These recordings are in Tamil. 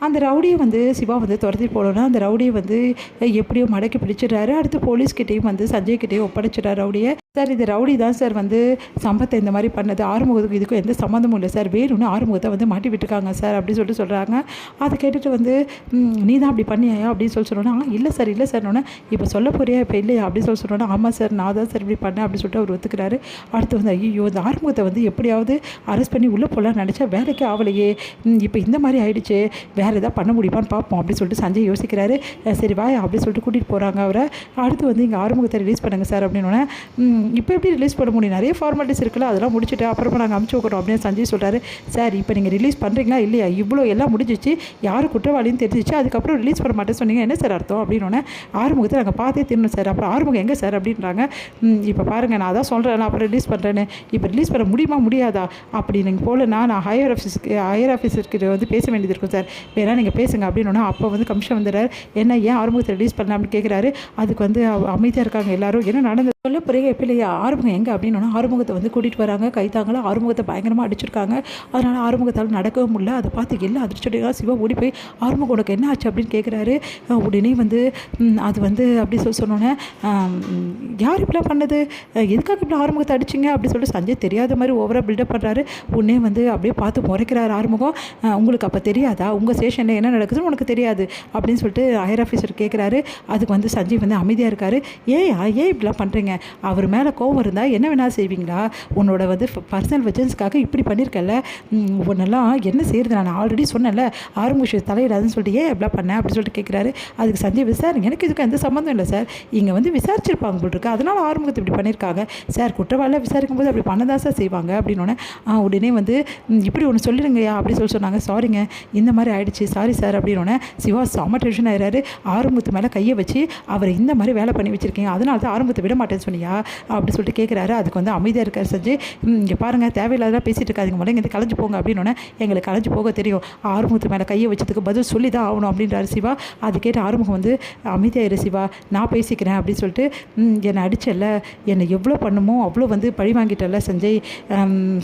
அந்த ரவுடியை வந்து சிவா வந்து துரத்தி போனோன்னா அந்த ரவுடியை வந்து எப்படியோ மடக்கி பிடிச்சிடுறாரு. அடுத்து போலீஸ்கிட்டையும் வந்து சஞ்சய் கிட்டேயும் ஒப்படைச்சிட்டார் ரவுடியை. சார் இது ரவுடி தான் சார் வந்து சம்பத்தை இந்த மாதிரி பண்ணது, ஆறுமுகத்துக்கு இதுக்கும் எந்த சம்மந்தமும் இல்லை சார், வேணும்னு ஆறுமுகத்தை வந்து மாட்டி விட்டுருக்காங்க சார் அப்படின்னு சொல்லிட்டு சொல்கிறாங்க. அதை கேட்டுட்டு வந்து நீ தான் அப்படி பண்ணியா அப்படின்னு சொல்லி சொன்னோன்னா இல்லை சார் இல்லை சார்னோன்னே இப்போ சொல்ல போறியா இப்போ இல்லையா அப்படின்னு சொல்லி சொன்னோன்னா ஆமாம் சார் நான் தான் சார் இப்படி பண்ணேன் அப்படின்னு சொல்லிட்டு அவர் ஒத்துக்கிறாரு. அடுத்து வந்து ஐயோ இந்த ஆறுமுகத்தை வந்து எப்படியாவது அரெஸ்ட் பண்ணி உள்ளே போகலான்னு நினச்சா வேலைக்கே ஆகலையே, இப்போ இந்த மாதிரி ஆகிடுச்சு, வேறு எதாவது பண்ண முடியுமான்னு பார்ப்போம் அப்படின்னு சொல்லிட்டு சஞ்சய் யோசிக்கிறாரு. சரி வாயா அப்படின்னு சொல்லிட்டு கூட்டிகிட்டு போகிறாங்க அவரை. அடுத்து வந்து இங்கே ஆறுமுகத்தை ரிலீஸ் பண்ணுங்கள் சார் அப்படின்னோடனே இப்போ எப்படி ரிலீஸ் பண்ண முடியும், நிறைய ஃபார்மாலிட்டிஸ் இருக்குல்ல அதெல்லாம் முடிச்சுட்டு அப்புறமா நாங்கள் அமுச்சு வைக்கிறோம் அப்படின்னு சஞ்சய் சொல்கிறாரு. சார் இப்போ நீங்கள் ரிலீஸ் பண்ணுறீங்களா இல்லையா, இவ்வளோ எல்லாம் முடிஞ்சிச்சு, யார் குற்றவாளின்னு தெரிஞ்சிச்சு, அதுக்கப்புறம் ரிலீஸ் பண்ண மாட்டேன்னு சொன்னீங்க, என்ன சார் அர்த்தம் அப்படின்னோடனே ஆறுமுகத்தை நாங்கள் பார்த்தே திரும்பணும் சார், அப்புறம் ஆறுமுகம் எங்கே சார் அப்படின்றாங்க. இப்போ பாருங்கள் நான் அதான் சொல்கிறேன் நான் அப்புறம் ரிலீஸ் பண்ணுறேன்னு, இப்போ ரிலீஸ் பண்ண முடியுமா முடியாதா அப்படி நீங்கள் போல் நான் ஹையர் ஆஃபீஸர்கிட்ட வந்து பேச வேண்டியது இருக்கும் சார், வேணா நீங்கள் பேசுங்க அப்படின்னோன்னா அப்போ வந்து கமிஷன் வந்துடுறாரு. என்ன ஏன் ஆறுமுகத்தை ரிலீஸ் பண்ணலாம் அப்படின்னு கேட்குறாரு. அதுக்கு வந்து அமைதியாக இருக்காங்க எல்லாரும். என்ன நடந்தது சொல்ல பிறகு எப்போ இல்லையா ஆறுமுகம் எங்கே அப்படின்னா ஆறுமுகத்தை வந்து கூட்டிகிட்டு வராங்க. கைத்தாங்களா ஆறுமுகத்தை பயங்கரமாக அடிச்சிருக்காங்க. அதனால் ஆறுமுகத்தால் நடக்கவும் முடியல. அதை பார்த்து எல்லாம் அதிர்ச்சியாக சிவா ஓடி போய் ஆறுமுகம் உனக்கு என்ன ஆச்சு அப்படின்னு கேட்குறாரு. உடனே வந்து அது வந்து அப்படி சொன்னோன்னே யார் இப்படிலாம் பண்ணது, எதுக்காக இப்படி ஆறுமுகத்தை அடிச்சிங்க அப்படின்னு சொல்லிட்டு சஞ்சய் தெரியாத மாதிரி ஓவராக பில்டப் பண்ணுறாரு. உடனே வந்து அப்படியே பார்த்து முறைக்கிறார் ஆறுமுகம். உங்களுக்கு அப்போ தெரியாதா, உங்கள் ஸ்டேஷனில் என்ன நடக்குதுன்னு உனக்கு தெரியாது அப்படின்னு சொல்லிட்டு ஹையர் ஆஃபீஸர் கேட்குறாரு. அதுக்கு வந்து சஞ்சய் வந்து அமைதியாக இருக்காரு. ஏன் இப்படிலாம் பண்ணுறீங்க, அவர் மேலே கோவம் இருந்தால் என்ன வேணாலும் செய்வீங்களா, உன்னோட வந்து பர்சனல் வெஜன்ஸ்க்காக இப்படி பண்ணியிருக்கல, உன்னெல்லாம் என்ன செய்கிறது, நான் ஆல்ரெடி சொன்னேன்ல ஆறுமுக விஷயம் தலையிடாதுன்னு சொல்லிட்டு ஏன் எப்படிலாம் பண்ணேன் அப்படின்னு சொல்லிட்டு கேட்குறாரு. அதுக்கு சஞ்சய் விசாரிங்க, எனக்கு இதுக்கு எந்த சம்மந்தம் இல்லை சார், இங்கே வந்து விசாரிச்சிருப்பாங்க போல் இருக்கு, அதனால் ஆறுமுகத்தை இப்படி பண்ணியிருக்காங்க சார், குற்றவாளியாக விசாரிக்கும் போது அப்படி பண்ண தான் சார் செய்வாங்க அப்படின்னோடனே உடனே வந்து இப்படி ஒன்று சொல்லிடுங்கய்யா அப்படின்னு சொன்னாங்க. சாரிங்க இந்த மாதிரி ஆயிடுச்சு சாரி சார் அப்படின்னோடனே சிவா செம்ம டென்ஷன் ஆயிடுறாரு. ஆறுமுகத்து மேலே கையை வச்சு அவரை இந்த மாதிரி வேலை பண்ணி வச்சுருக்கீங்க, அதனால தான் ஆறுமுகத்தை விட மாட்டேன்னு சொன்னியா அப்படின்னு சொல்லிட்டு கேட்குறாரு. அதுக்கு வந்து அமைதியாக இருக்கார் சஞ்சய். இங்கே பாருங்கள் தேவையில்லாதான் பேசிகிட்டு இருக்காதிங்க, முதல்ல இங்கே கலைஞ்சு போங்க அப்படின்னோடனே எங்களுக்கு கலைஞ்சு போக தெரியும், ஆறுமுகத்து மேலே கையை வச்சதுக்கு பதில் சொல்லி தான் ஆகணும் அப்படின்றாரு சிவா. அது கேட்டு ஆறுமுகம் வந்து அமைதியாயிரு சிவா நான் பேசிக்கிறேன் அப்படின்னு சொல்லிட்டு என்னை அடிச்சல, என்னை எவ்வளோ பண்ணுமோ அவ்வளோ வந்து பழி வாங்கிட்டல சஞ்சய்.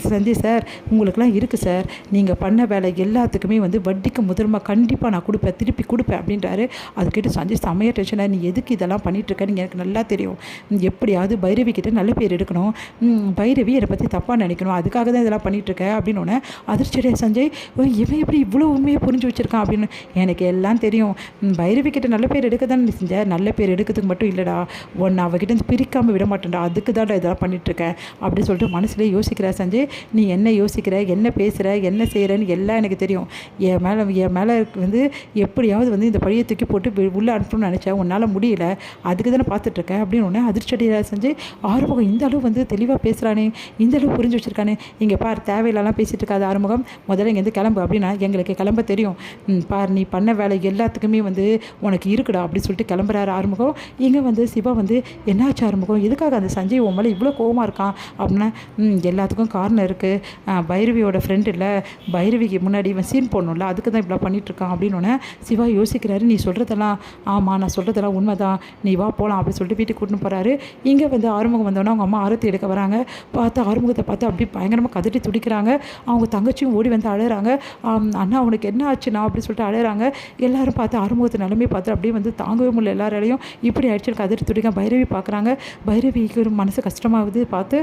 சஞ்சய் சார் உங்களுக்குலாம் இருக்குது சார், நீங்கள் பண்ண வேலை எல்லாத்துக்குமே வந்து வட்டிக்கு முதல்மா கண்டிப்பாக நான் கொடுப்பேன், திருப்பி கொடுப்பேன் அப்படின்றாரு. அது கேட்டு சஞ்சய் செம்மையாக டென்ஷனாக, நீ எதுக்கு இதெல்லாம் பண்ணிகிட்ருக்க, நீங்கள் எனக்கு நல்லா தெரியும், எப்படியாவது பைரவி கிட்ட நல்ல பேர் எடுக்கணும், பைரவி என்னை பற்றி தப்பாக நினைக்கணும், அதுக்காக தான் இதெல்லாம் பண்ணிகிட்ருக்கேன் அப்படின்னோடனே அதிர்ச்சியா சஞ்சய் இவன் எப்படி இவ்வளோ உண்மையை புரிஞ்சு வச்சுருக்கான் அப்படின்னு. எனக்கு எல்லாம் தெரியும், பைரவி கிட்ட நல்ல பேர் எடுக்க தான் செஞ்ச, நல்ல பேர் எடுக்கிறதுக்கு மட்டும் இல்லைடா, ஒன்று அவகிட்ட பிரிக்காமல் விட மாட்டேன்டா, அதுக்கு தான் இதெல்லாம் பண்ணிகிட்ருக்கேன் அப்படின்னு சொல்லிட்டு மனசுலேயே யோசிக்கிற சஞ்சய். நீ என்ன யோசிக்கிற, என்ன பேசுகிற, என்ன செய்கிறேன்னு எல்லாம் எனக்கு தெரியும், என் மேலே வந்து எப்படியாவது வந்து இந்த பழியை தூக்கி போட்டு உள்ளே அனுப்பணும்னு நினச்சேன், உன்னால் முடியல, அதுக்கு தானே பார்த்துட்ருக்கேன் அப்படின்னு ஒன்று அதிர்ச்சியாக செஞ்சு ஆறுமுகம் இந்த அளவு வந்து தெளிவாக பேசுகிறானே, இந்த அளவு புரிஞ்சு வச்சுருக்கானே, இங்கே பார் தேவையில்லாம் பேசிகிட்டு இருக்காது ஆறுமுகம், முதல்ல இங்கேருந்து கிளம்பு அப்படின்னா எங்களுக்கு கிளம்ப தெரியும், பார் நீ பண்ண வேலை எல்லாத்துக்குமே வந்து உனக்கு இருக்குடா அப்படின்னு சொல்லிட்டு கிளம்புறாரு ஆறுமுகம். இங்கே வந்து சிவா வந்து என்னாச்சு ஆறுமுகம், எதுக்காக அந்த சஞ்சய் உன் மேலே இவ்வளோ கோவமாக இருக்கான் அப்படின்னா எல்லாத்துக்கும் காரணம் இருக்குது, பைரவியோட ஃப்ரெண்ட் இல்லை, பைரவிக்கு முன்னாடி இவன் சீன் போடணும்ல, அதுக்கு தான் இப்படி பண்ணிகிட்ருக்கான் அப்படின்னு சிவா யோசிக்கிறாரு. நீ சொல்கிறதெல்லாம் ஆமாம், நான் சொல்கிறதெல்லாம் உண்மை தான், நீ வா போகலாம் அப்படின்னு சொல்லிட்டு வீட்டுக்கு கூட்டின்னு போகிறாரு. இங்கே வந்து ஆறுமுகம் வந்தோன்னா அவங்க அம்மா ஆரத்தி எடுக்க வராங்க. பார்த்து ஆறுமுகத்தை பார்த்து அப்படியே பயங்கரமாக கதட்டி துடிக்கிறாங்க. அவங்க தங்கச்சியும் ஓடி வந்து அழுகிறாங்க. அண்ணா அவனுக்கு என்ன ஆச்சுண்ணா அப்படின்னு சொல்லிட்டு அழுகிறாங்க. எல்லாரும் பார்த்து ஆறுமுகத்தை நிலைமையை பார்த்து அப்படியே வந்து தாங்கவே முடியல எல்லாராலையும், இப்படி ஆயிடுச்சு கதட்டி துடிக்க. பைரவி பார்க்குறாங்க. பைரவிக்கு ஒரு மனசு கஷ்டமாகுது பார்த்து.